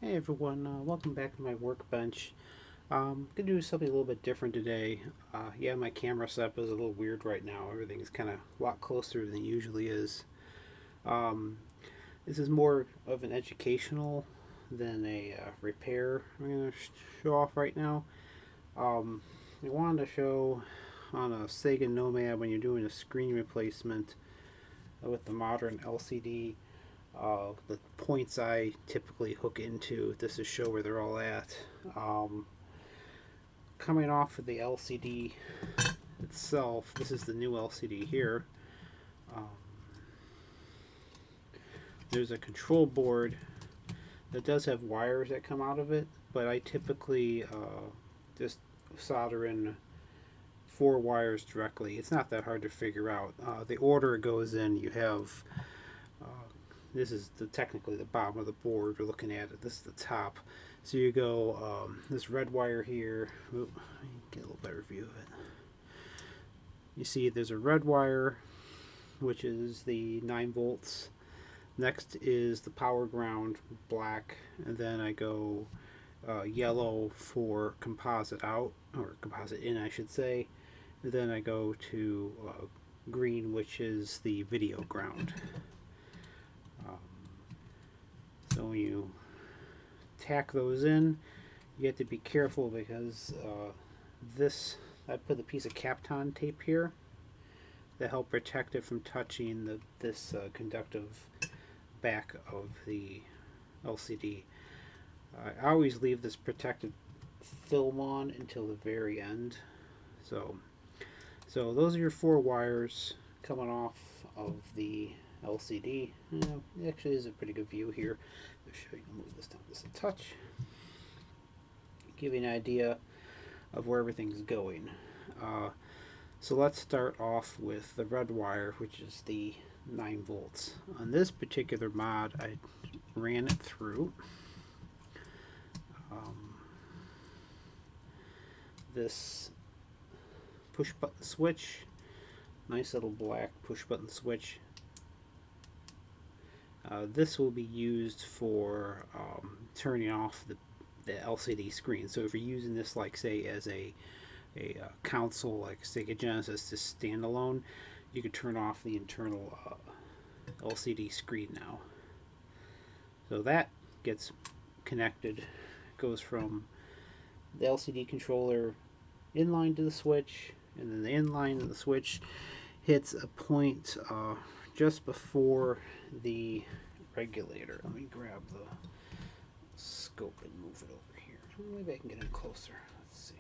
Hey everyone, welcome back to my workbench. Gonna do something a little bit different today. Yeah, my camera setup is a little weird right now. Everything's kind of a lot closer than it usually is. Um, this is more of an educational than a repair I'm gonna show off right now. I wanted to show on a Sega Nomad when you're doing a screen replacement with the modern LCD. The points I typically hook into, this is show where they're all at. Um, Coming off of the LCD itself, this is the new LCD here. Um, there's a control board that does have wires that come out of it, but I typically just solder in four wires directly. It's not that hard to figure out. The order it goes in, you have uh, this is technically the bottom of the board we're looking at it. This is the top. So you go this red wire here. Oop, get a little better view of it. You see there's a red wire, which is the 9 volts. Next is the power ground, black, and then I go yellow for composite out, or composite in, I should say. And then I go to green, which is the video ground. Um, so when you tack those in, you have to be careful because this, I put a piece of Kapton tape here to help protect it from touching this conductive back of the LCD. I always leave this protective film on until the very end. So, so those are your four wires coming off of the LCD. It actually is a pretty good view here. I'll show you. Move this down just a touch. Give you an idea of where everything's going. So let's start off with the red wire, which is the 9 volts. On this particular mod, I ran it through this push button switch. Nice little black push button switch. This will be used for turning off the LCD screen. So if you're using this, like say, as a console like Sega Genesis, just standalone, you could turn off the internal LCD screen now. So that gets connected, goes from the LCD controller inline to the switch, and then the inline of the switch hits a point just before the regulator. Let me grab the scope and move it over here. Maybe I can get in closer. Let's see.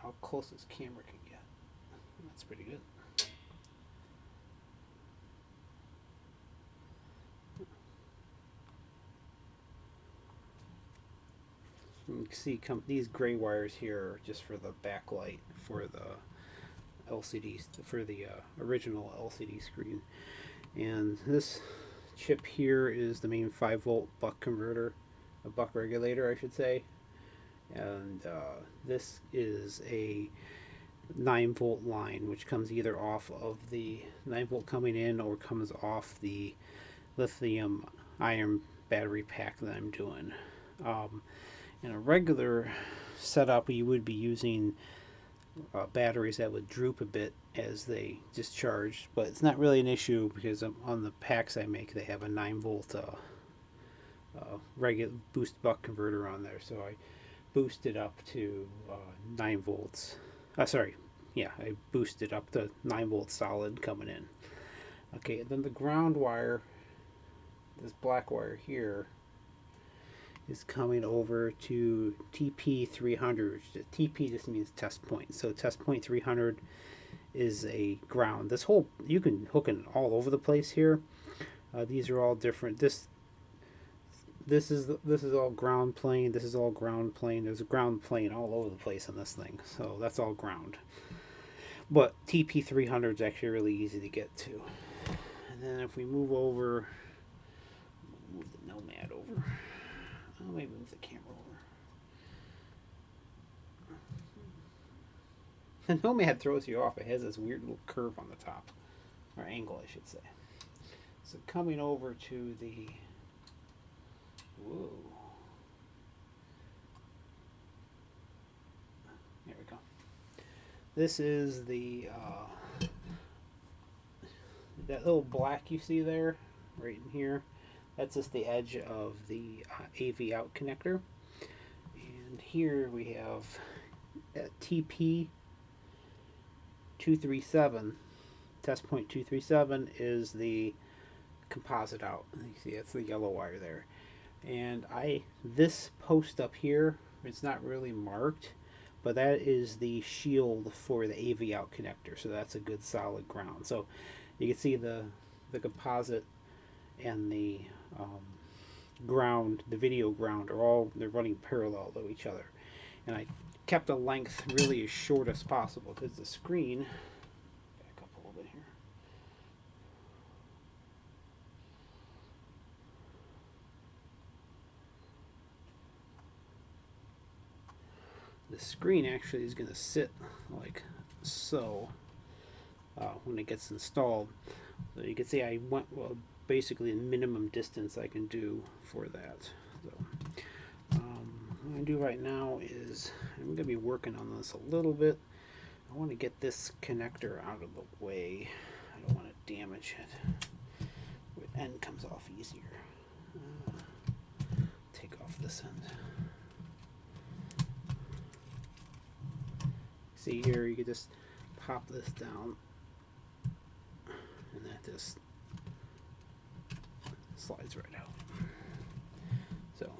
How close this camera can get. That's pretty good. You can see these gray wires here are just for the backlight for the LCD, for the original LCD screen. And this chip here is the main 5-volt buck converter, a buck regulator, I should say. And this is a 9-volt line, which comes either off of the 9-volt coming in or comes off the lithium ion battery pack that I'm doing. In a regular setup, you would be using batteries that would droop a bit as they discharge, but it's not really an issue because on the packs I make, they have a 9-volt regular boost buck converter on there, so I boost it up to 9 volts. I boosted up to 9 volt solid coming in. Okay, then the ground wire, this black wire here, is coming over to TP 300. TP just means test point. So test point 300 is a ground. This whole, you can hook it all over the place here. These are all different. This is all ground plane. This is all ground plane. There's a ground plane all over the place on this thing. So that's all ground. But TP 300 is actually really easy to get to. And then if we move over, move the Nomad over. Oh, maybe move the camera over. The Nomad throws you off. It has this weird little curve on the top, or angle, I should say. So coming over to the, whoa, there we go. This is the that little black you see there, right in here. That's just the edge of the AV out connector. And here we have TP 237. Test point 237 is the composite out. You see, it's the yellow wire there. And this post up here, it's not really marked, but that is the shield for the AV out connector. So that's a good solid ground. So you can see the composite and the ground, the video ground, they're running parallel to each other. And I kept the length really as short as possible because the screen, back up a little bit here. The screen actually is going to sit like so when it gets installed. So you can see I went basically the minimum distance I can do for that. So what I'm going to do right now is I'm going to be working on this a little bit. I want to get this connector out of the way. I don't want to damage it. The end comes off easier. Take off this end. See here, you can just pop this down and that just slides right out. So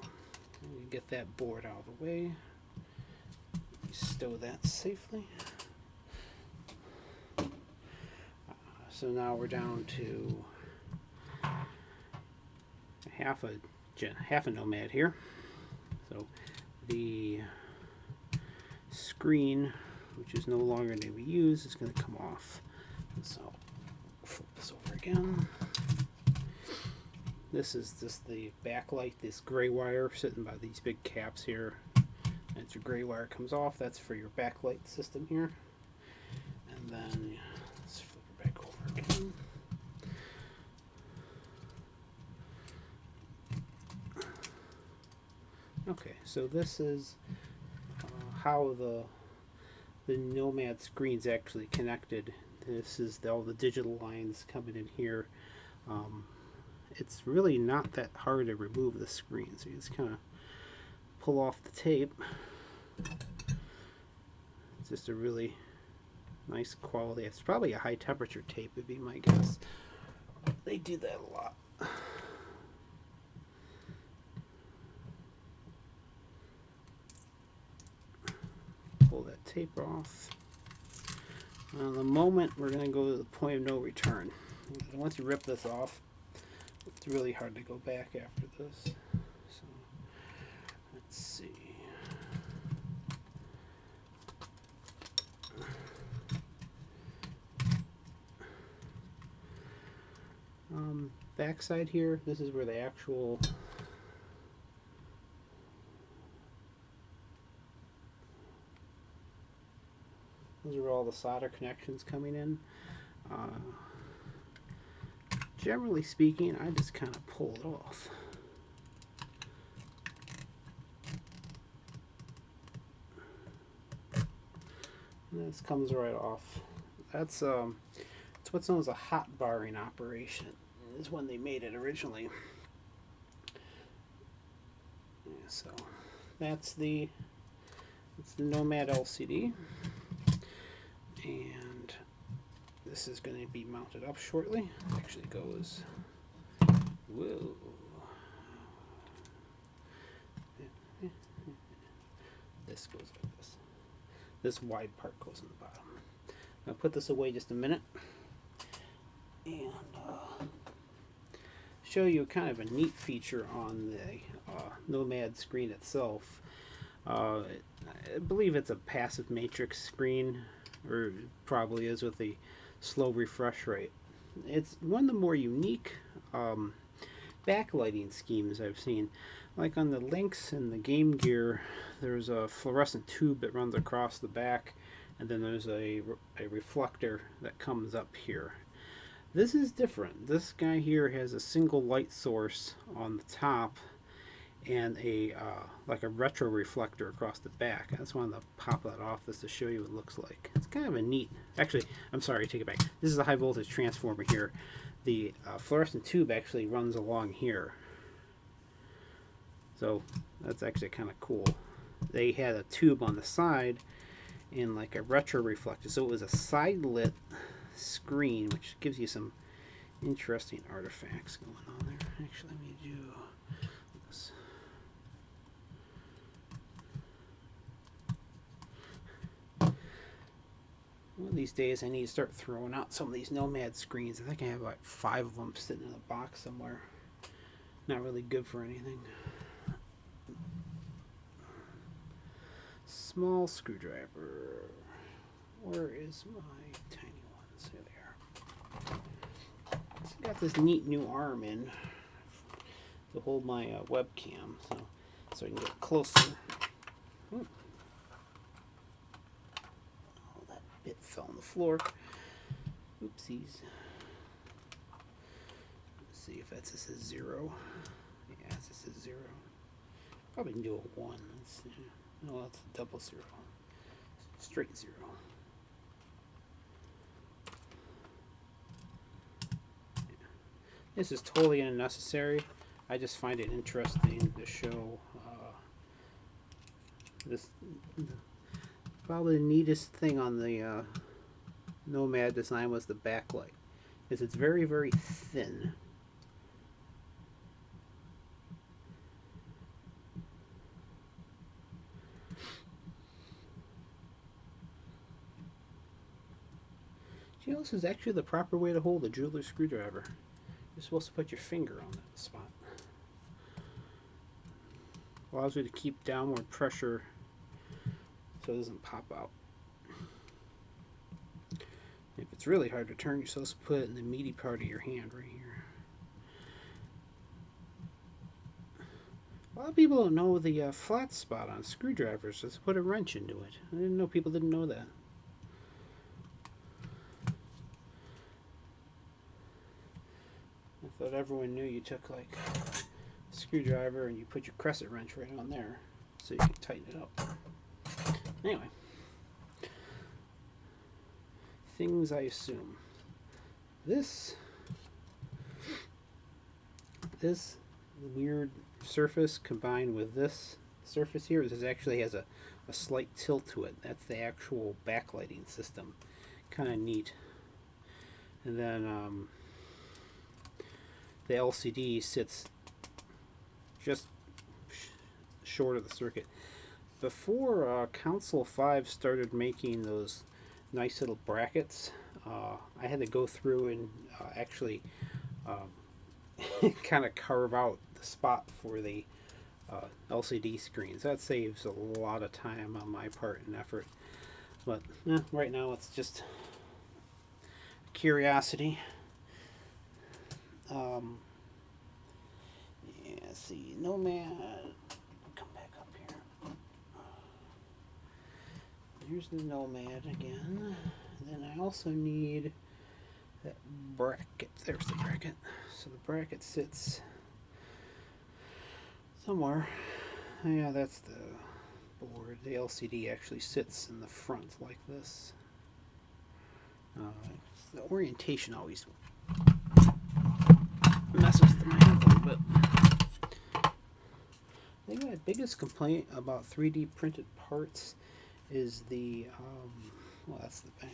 we get that board out of the way. Stow that safely. So now we're down to half a Nomad here. So the screen, which is no longer going to be used, is going to come off. So flip this over again. This is just the backlight, this gray wire sitting by these big caps here. As your gray wire comes off, that's for your backlight system here. And then let's flip it back over again. Okay, so this is how the Nomad screen's actually connected. This is all the digital lines coming in here. It's really not that hard to remove the screen, so you just kind of pull off the tape. It's just a really nice quality. It's probably a high temperature tape would be my guess. They do that a lot. Pull that tape off. The moment we're going to go to the point of no return. Once you rip this off, it's really hard to go back after this. So let's see. Backside here, this is where the actual those are all the solder connections coming in. Generally speaking, I just kind of pull it off. And this comes right off. That's what's known as a hot barring operation. Is when they made it originally. Yeah, so that's the Nomad LCD, and this is going to be mounted up shortly. It actually goes, whoa. This goes like this. This wide part goes in the bottom. I'll put this away just a minute and show you kind of a neat feature on the Nomad screen itself. I believe it's a passive matrix screen, or it probably is with the slow refresh rate. It's one of the more unique backlighting schemes I've seen. Like on the Lynx and the Game Gear, there's a fluorescent tube that runs across the back and then there's a reflector that comes up here. This is different. This guy here has a single light source on the top and a like a retro reflector across the back. I just wanted to pop that off just to show you what it looks like. It's kind of a neat. Actually, I'm sorry, take it back. This is a high voltage transformer here. The fluorescent tube actually runs along here, so that's actually kind of cool. They had a tube on the side and like a retro reflector, so it was a side lit screen, which gives you some interesting artifacts going on there. Actually, let me do this. One of these days I need to start throwing out some of these Nomad screens. I think I have like 5 of them sitting in a box somewhere. Not really good for anything. Small screwdriver. Where is my tiny ones? Here they are. So I got this neat new arm in to hold my webcam, so I can get closer. Ooh. It fell on the floor. Oopsies. Let's see if this is 0. Yeah, this is 0. Probably can do a 1. Let's see. No, that's a double 0. Straight 0. Yeah. This is totally unnecessary. I just find it interesting to show this. Probably the neatest thing on the Nomad design was the backlight, is it's very, very thin. You know, this is actually the proper way to hold a jeweler's screwdriver. You're supposed to put your finger on that spot. Allows you to keep downward pressure so it doesn't pop out. If it's really hard to turn, you're supposed to put it in the meaty part of your hand right here. A lot of people don't know the flat spot on screwdrivers. Just put a wrench into it. I didn't know people didn't know that. I thought everyone knew you took like a screwdriver and you put your crescent wrench right on there so you can tighten it up. Anyway, things I assume. This weird surface combined with this surface here, this actually has a slight tilt to it. That's the actual backlighting system. Kind of neat. And then the LCD sits just short of the circuit. Before Console 5 started making those nice little brackets, I had to go through and actually kind of carve out the spot for the LCD screens. That saves a lot of time on my part and effort. But right now it's just a curiosity. Yeah, see, Nomad. Come back up here. Here's the Nomad again. And then I also need that bracket. There's the bracket. So the bracket sits somewhere. Yeah, that's the board. The LCD actually sits in the front like this. The orientation always messes with my hand a little bit. I think my biggest complaint about 3D printed parts is the, well, that's the back.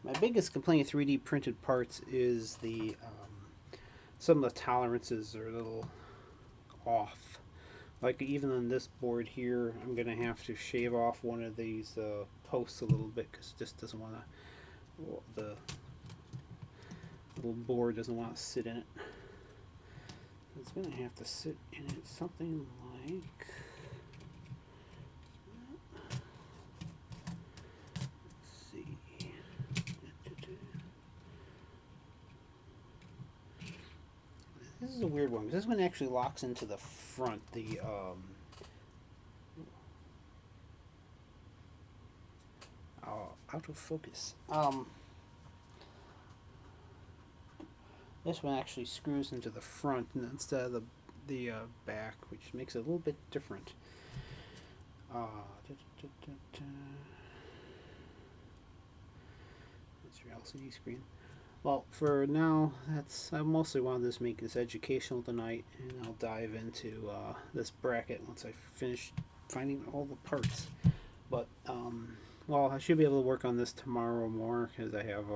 My biggest complaint with 3D printed parts is the, some of the tolerances are a little off. Like even on this board here, I'm going to have to shave off one of these posts a little bit because it just doesn't want to, the little board doesn't want to sit in it. It's going to have to sit in it something like, let's see, this is a weird one. This one actually locks into the front. out of focus. This one actually screws into the front instead of the back, which makes it a little bit different. Da, da, da, da, da. That's your LCD screen. Well, for now, I mostly wanted to just make this educational tonight, and I'll dive into this bracket once I finish finding all the parts. But well, I should be able to work on this tomorrow more because I have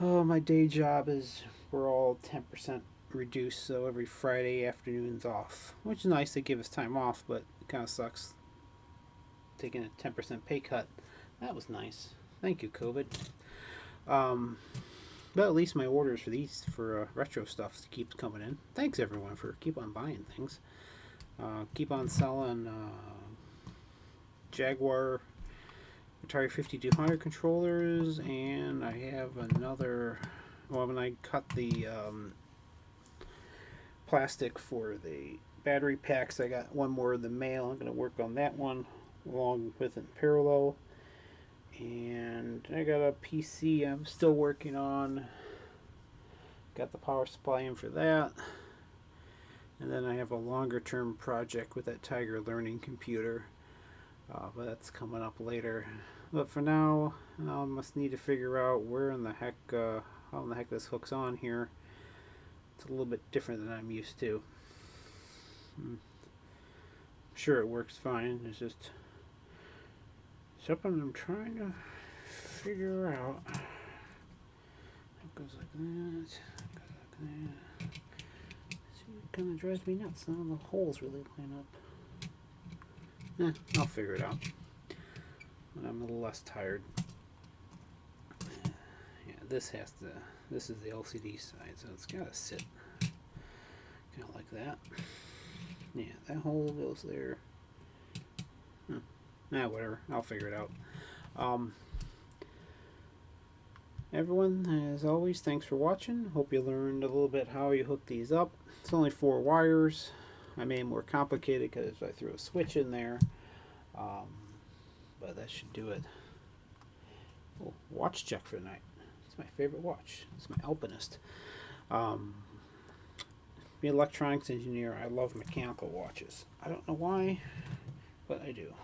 my day job is we're all 10% reduced, so every Friday afternoon's off, which is nice. They give us time off, but it kind of sucks taking a 10% pay cut. That was nice. Thank you, COVID. But at least my orders for these for retro stuff keeps coming in. Thanks everyone for keep on buying things. Keep on selling Jaguar Atari 5200 controllers, and I have another. Well, when I cut the plastic for the battery packs, I got one more in the mail. I'm going to work on that one along with in parallel. And I got a PC I'm still working on. Got the power supply in for that. And then I have a longer term project with that Tiger Learning computer. But that's coming up later. But for now, I must need to figure out where in the heck, how in the heck this hooks on here. It's a little bit different than I'm used to. I'm sure it works fine. It's just something I'm trying to figure out. It goes like that. It goes like that. See, it kind of drives me nuts. None of the holes really line up. I'll figure it out when I'm a little less tired. Yeah, this has to. This is the LCD side, so it's gotta sit kind of like that. Yeah, that hole goes there. Whatever. I'll figure it out. Everyone, as always, thanks for watching. Hope you learned a little bit how you hook these up. It's only 4 wires. I made it more complicated because I threw a switch in there. But that should do it. Oh, watch check for the night. It's my favorite watch. It's my Alpinist. Being an electronics engineer, I love mechanical watches. I don't know why, but I do.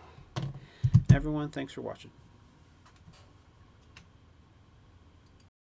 Everyone, thanks for watching.